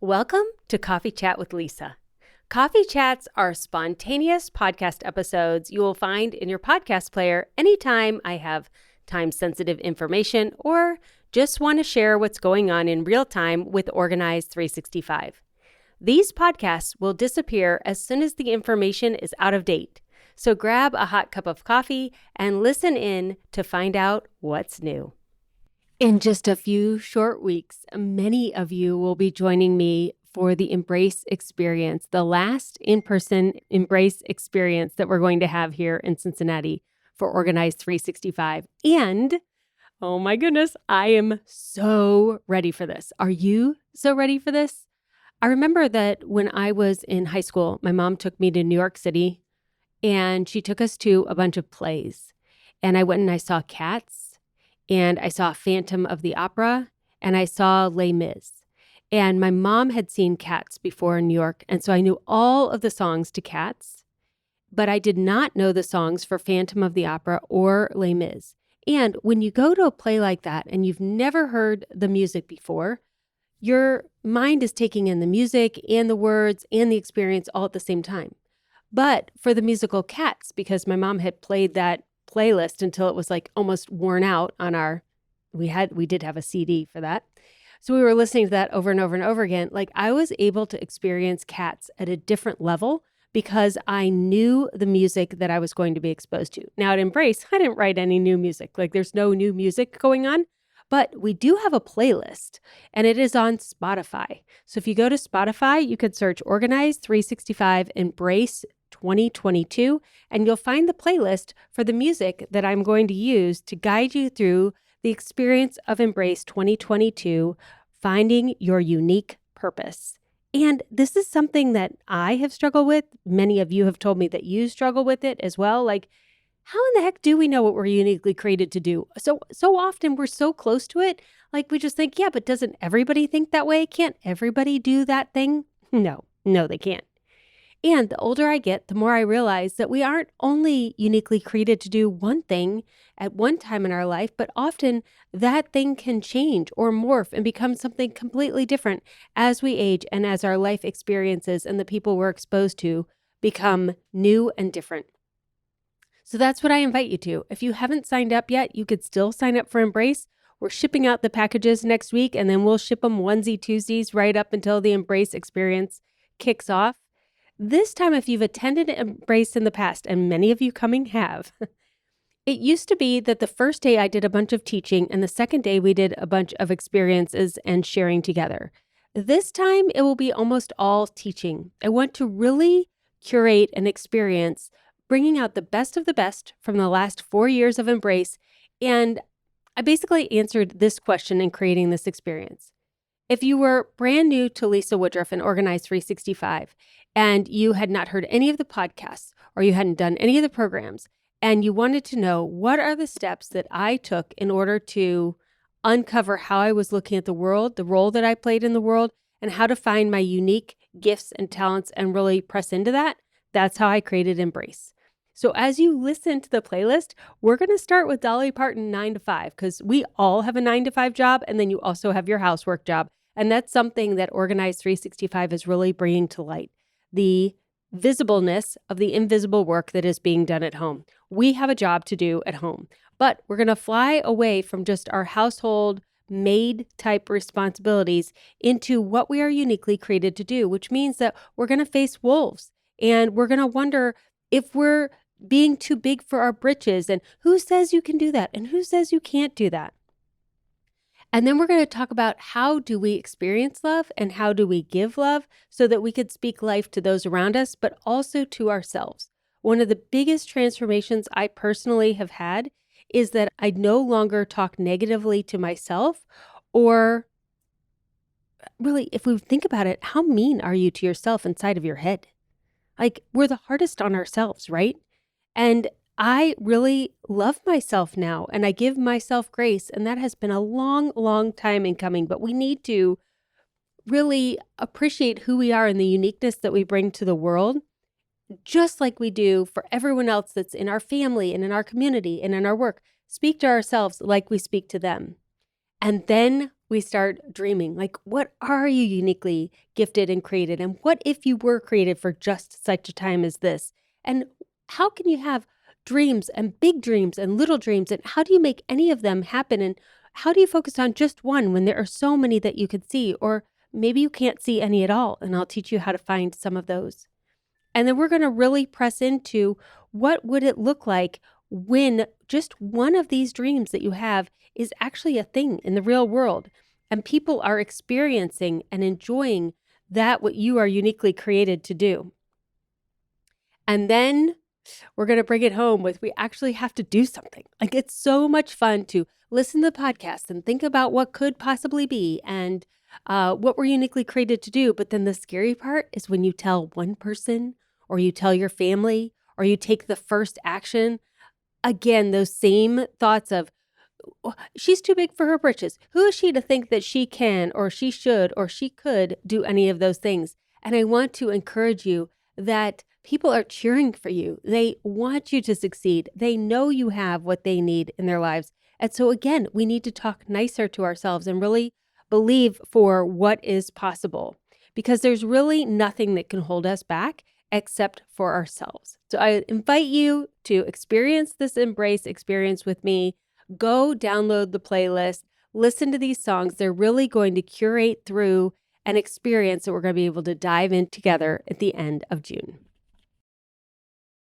Welcome to Coffee Chat with Lisa. Coffee Chats are spontaneous podcast episodes you will find in your podcast player anytime I have time-sensitive information or just want to share what's going on in real time with Organize 365. These podcasts will disappear as soon as the information is out of date. So grab a hot cup of coffee and listen in to find out what's new. In just a few short weeks, many of you will be joining me for the Embrace Experience, the last in-person Embrace Experience that we're going to have here in Cincinnati for Organize 365. And, oh my goodness, I am so ready for this. Are you so ready for this? I remember that when I was in high school, my mom took me to New York City and she took us to a bunch of plays. And I went and I saw Cats. And I saw Phantom of the Opera, and I saw Les Mis. And my mom had seen Cats before in New York, and so I knew all of the songs to Cats, but I did not know the songs for Phantom of the Opera or Les Mis. And when you go to a play like that and you've never heard the music before, your mind is taking in the music and the words and the experience all at the same time. But for the musical Cats, because my mom had played that playlist until it was like almost worn out on we did have a CD for that. So we were listening to that over and over and over again. Like I was able to experience Cats at a different level because I knew the music that I was going to be exposed to. Now at Embrace, I didn't write any new music. Like there's no new music going on, but we do have a playlist and it is on Spotify. So if you go to Spotify, you could search Organize 365 Embrace 2022, and you'll find the playlist for the music that I'm going to use to guide you through the experience of Embrace 2022, finding your unique purpose. And this is something that I have struggled with. Many of you have told me that you struggle with it as well. Like, how in the heck do we know what we're uniquely created to do? So often we're so close to it, like we just think, yeah, but doesn't everybody think that way? Can't everybody do that thing? No, they can't. And the older I get, the more I realize that we aren't only uniquely created to do one thing at one time in our life, but often that thing can change or morph and become something completely different as we age and as our life experiences and the people we're exposed to become new and different. So that's what I invite you to. If you haven't signed up yet, you could still sign up for Embrace. We're shipping out the packages next week, and then we'll ship them onesie twosies right up until the Embrace Experience kicks off. This time, if you've attended Embrace in the past, and many of you coming have, it used to be that the first day I did a bunch of teaching and the second day we did a bunch of experiences and sharing together. This time, it will be almost all teaching. I want to really curate an experience, bringing out the best of the best from the last 4 years of Embrace, and I basically answered this question in creating this experience. If you were brand new to Lisa Woodruff and Organize 365, and you had not heard any of the podcasts or you hadn't done any of the programs, and you wanted to know what are the steps that I took in order to uncover how I was looking at the world, the role that I played in the world, and how to find my unique gifts and talents and really press into that, that's how I created Embrace. So as you listen to the playlist, we're going to start with Dolly Parton 9 to 5, because we all have a 9 to 5 job, and then you also have your housework job. And that's something that Organize 365 is really bringing to light, the visibleness of the invisible work that is being done at home. We have a job to do at home, but we're going to fly away from just our household maid type responsibilities into what we are uniquely created to do, which means that we're going to face wolves and we're going to wonder if we're being too big for our britches and who says you can do that and who says you can't do that. And then we're going to talk about how do we experience love and how do we give love so that we could speak life to those around us, but also to ourselves. One of the biggest transformations I personally have had is that I no longer talk negatively to myself, or really, if we think about it, how mean are you to yourself inside of your head? Like, we're the hardest on ourselves, right? And I really love myself now and I give myself grace. And that has been a long, long time in coming, but we need to really appreciate who we are and the uniqueness that we bring to the world, just like we do for everyone else that's in our family and in our community and in our work. Speak to ourselves like we speak to them. And then we start dreaming, like, what are you uniquely gifted and created? And what if you were created for just such a time as this? And how can you have dreams and big dreams and little dreams? And how do you make any of them happen? And how do you focus on just one when there are so many that you could see? Or maybe you can't see any at all. And I'll teach you how to find some of those. And then we're going to really press into what would it look like when just one of these dreams that you have is actually a thing in the real world and people are experiencing and enjoying that what you are uniquely created to do. And then we're going to bring it home with we actually have to do something. Like it's so much fun to listen to the podcast and think about what could possibly be and what we're uniquely created to do. But then the scary part is when you tell one person or you tell your family or you take the first action. Again, those same thoughts of, she's too big for her britches. Who is she to think that she can or she should or she could do any of those things? And I want to encourage you that people are cheering for you. They want you to succeed. They know you have what they need in their lives. And so again, we need to talk nicer to ourselves and really believe for what is possible because there's really nothing that can hold us back except for ourselves. So I invite you to experience this embrace experience with me. Go download the playlist, listen to these songs. They're really going to curate through an experience that we're going to be able to dive in together at the end of June.